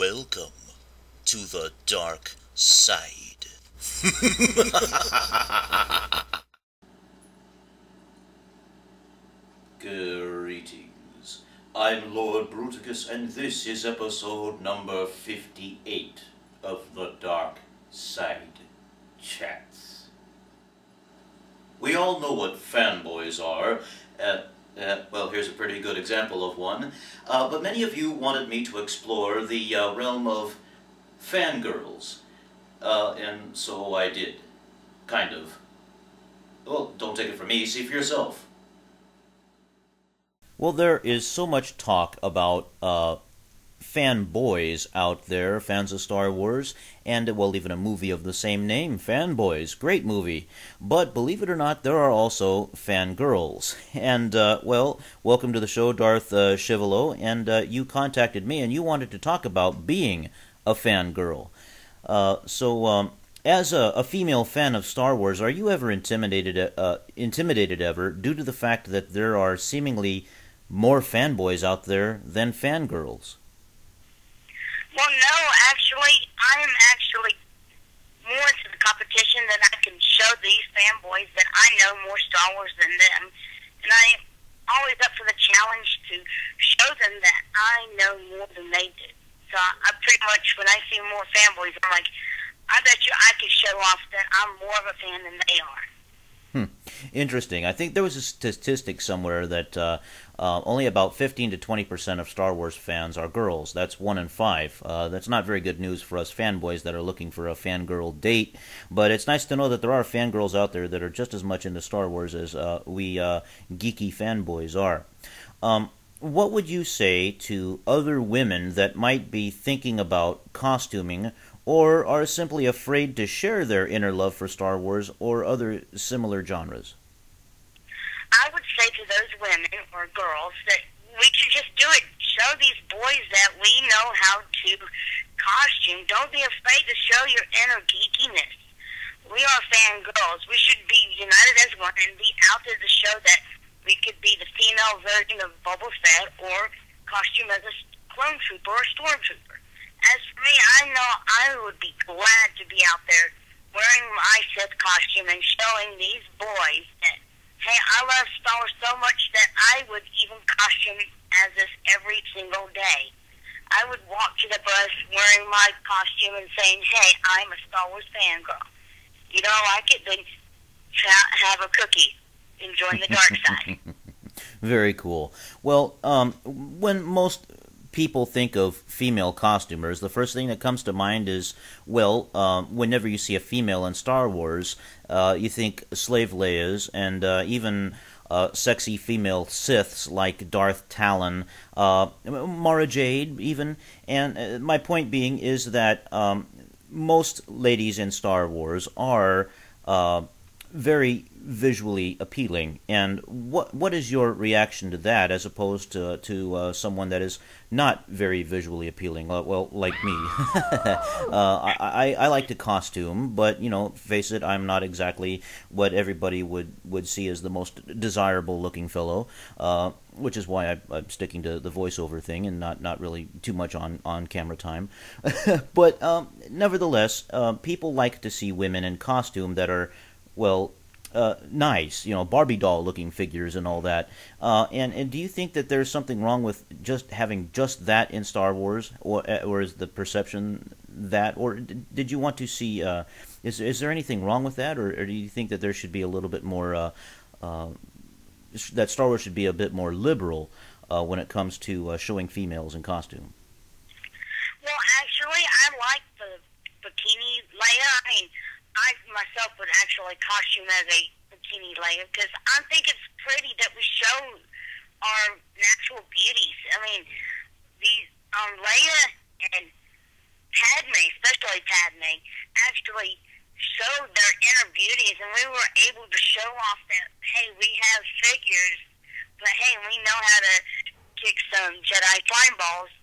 Welcome to the dark side. Greetings. I'm Lord Bruticus, and this is episode number 58 of the Dark Side Chats. We all know what fanboys are. Well, here's a pretty good example of one. But many of you wanted me to explore the realm of fangirls. And so I did. Kind of. Well, don't take it from me, see for yourself. Well, there is so much talk about fanboys out there, fans of Star Wars, and, well, even a movie of the same name, Fanboys. Great movie. But, believe it or not, there are also fangirls. And, well, welcome to the show, Darth Shivilow, and you contacted me, and you wanted to talk about being a fangirl. As a female fan of Star Wars, are you ever intimidated ever due to the fact that there are seemingly more fanboys out there than fangirls? Well, no, actually, I am actually more into the competition that I can show these fanboys that I know more Star Wars than them. And I am always up for the challenge to show them that I know more than they do. So I pretty much, when I see more fanboys, I'm like, I bet you I could show off that I'm more of a fan than they are. Interesting. I think there was a statistic somewhere that only about 15 to 20% of Star Wars fans are girls. That's 1 in 5. That's not very good news for us fanboys that are looking for a fangirl date, but it's nice to know that there are fangirls out there that are just as much into Star Wars as we geeky fanboys are. What would you say to other women that might be thinking about costuming or are simply afraid to share their inner love for Star Wars or other similar genres? I would say to those women or girls that we should just do it. Show these boys that we know how to costume. Don't be afraid to show your inner geekiness. We are fangirls. We should be united as one and be out there to show that we could be the female version of Boba Fett or costume as a clone trooper or stormtrooper. As for me, I know I would be glad to be out there wearing my Sith costume and showing these boys that, hey, I love Star Wars so much that I would even costume as this every single day. I would walk to the bus wearing my costume and saying, hey, I'm a Star Wars fangirl. You don't like it? Then have a cookie. Enjoy the dark side. Very cool. Well, when most people think of female costumers, the first thing that comes to mind is, well, whenever you see a female in Star Wars, you think slave Leias and even sexy female Siths like Darth Talon, Mara Jade even, and my point being is that most ladies in Star Wars are very visually appealing, and what is your reaction to that as opposed to someone that is not very visually appealing? Well, like me. I like to costume, but, you know, face it, I'm not exactly what everybody would see as the most desirable looking fellow, which is why I'm sticking to the voiceover thing and not really too much on camera time. But nevertheless, people like to see women in costume that are, well, nice, you know, Barbie doll looking figures and all that. And do you think that there's something wrong with just having just that in Star Wars, or is the perception that, or did you want to see, is there anything wrong with that, or do you think that there should be a little bit more, that Star Wars should be a bit more liberal when it comes to showing females in costume? Well, actually, I like the bikini Leia. I mean, I myself would actually costume as a bikini Leia because I think it's pretty that we show our natural beauties. I mean, these Leia and Padme, especially Padme, actually showed their inner beauties, and we were able to show off that, hey, we have figures, but hey, we know how to kick some Jedi flying balls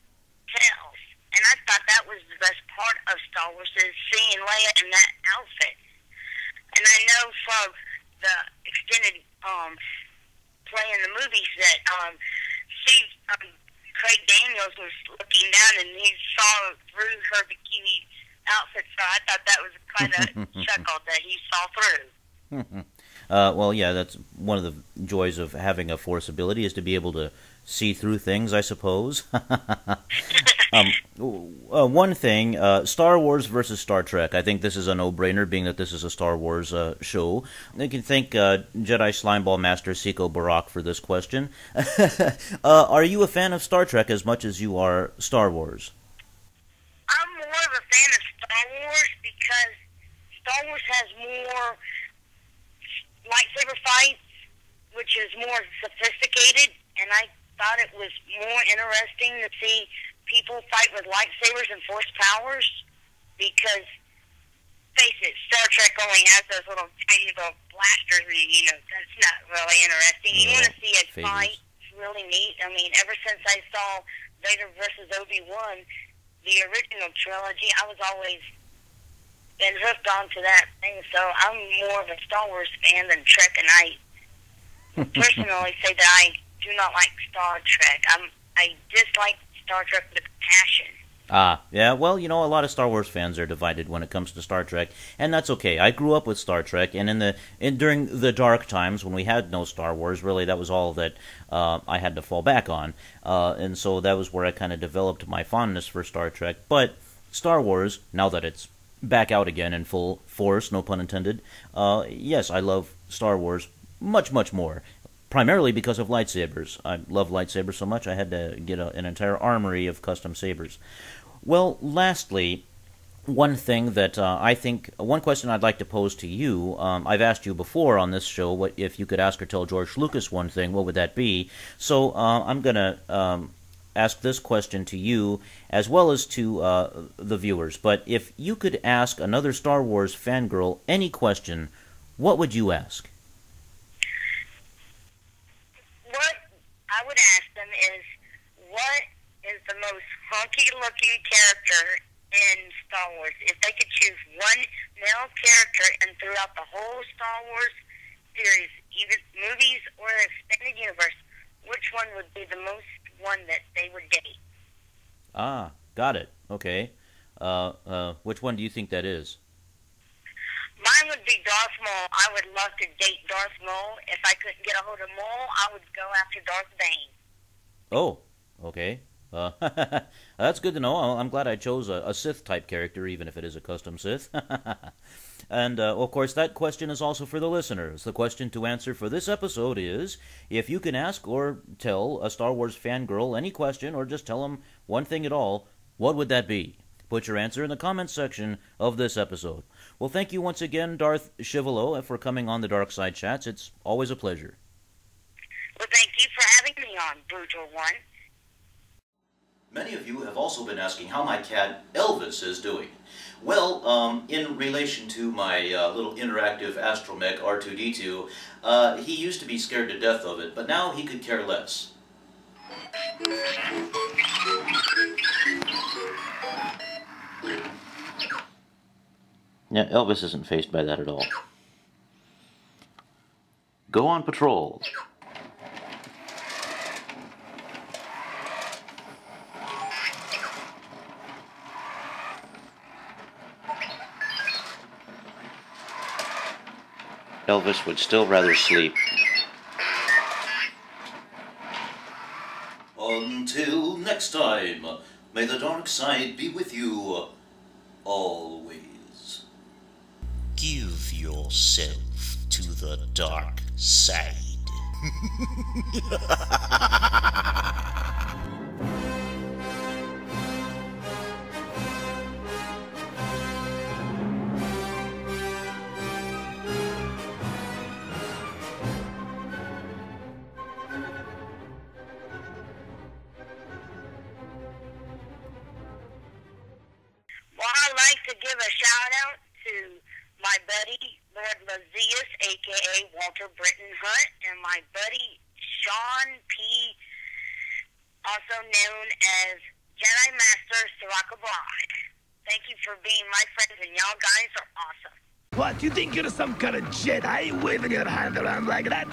tails. And I thought that was the best part of Star Wars, is seeing Leia in that outfit. And I know from the extended play in the movies that Craig Daniels was looking down and he saw through her bikini outfit, so I thought that was kind of chuckled that he saw through. Well, yeah, that's one of the joys of having a force ability is to be able to see through things, I suppose. One thing, Star Wars versus Star Trek. I think this is a no-brainer, being that this is a Star Wars show. You can thank Jedi Slimeball Master Siko Barak for this question. Are you a fan of Star Trek as much as you are Star Wars? I'm more of a fan of Star Wars because Star Wars has more lightsaber fights, which is more sophisticated, and I thought it was more interesting to see people fight with lightsabers and force powers, because, face it, Star Trek only has those little tiny little blasters, and, that's not really interesting. You want to see a fight, it's really neat. I mean, ever since I saw Vader versus Obi-Wan, the original trilogy, I was always been hooked onto that thing, so I'm more of a Star Wars fan than Trek, and I personally say that I do not like Star Trek. I dislike Star Trek with passion. Yeah, well, a lot of Star Wars fans are divided when it comes to Star Trek, and that's okay. I grew up with Star Trek, and during the dark times when we had no Star Wars, really, that was all that I had to fall back on, and so that was where I kind of developed my fondness for Star Trek. But Star Wars, now that it's back out again in full force, no pun intended, yes, I love Star Wars much, much more. Primarily because of lightsabers. I love lightsabers so much I had to get an entire armory of custom sabers. Well, lastly, one thing that one question I'd like to pose to you, I've asked you before on this show, what if you could ask or tell George Lucas one thing, what would that be? So I'm going to ask this question to you as well as to the viewers. But if you could ask another Star Wars fangirl any question, what would you ask? What I would ask them is, what is the most hunky-looking character in Star Wars? If they could choose one male character and throughout the whole Star Wars series, either movies or the expanded universe, which one would be the most one that they would date? Got it. Okay. Which one do you think that is? Mine would be Darth Maul. I would love to date Darth Maul. If I couldn't get a hold of Maul, I would go after Darth Bane. Oh, okay. That's good to know. I'm glad I chose a Sith-type character, even if it is a custom Sith. And, of course, that question is also for the listeners. The question to answer for this episode is, if you can ask or tell a Star Wars fangirl any question, or just tell them one thing at all, what would that be? Put your answer in the comments section of this episode. Well, thank you once again, Darth Shivilow, for coming on the Dark Side Chats. It's always a pleasure. Well, thank you for having me on, Brutal One. Many of you have also been asking how my cat Elvis is doing. Well, in relation to my little interactive astromech R2-D2, he used to be scared to death of it, but now he could care less. Yeah, Elvis isn't fazed by that at all. Go on patrol. Elvis would still rather sleep. Until next time, may the dark side be with you always. Give yourself to the dark side. I'd like to give a shout-out to my buddy, Lord Bruticus, a.k.a. Walter Britton Hunt, and my buddy, Sean P., also known as Jedi Master Siraka Bride. Thank you for being my friends, and y'all guys are awesome. What, you think you're some kind of Jedi waving your hand around like that?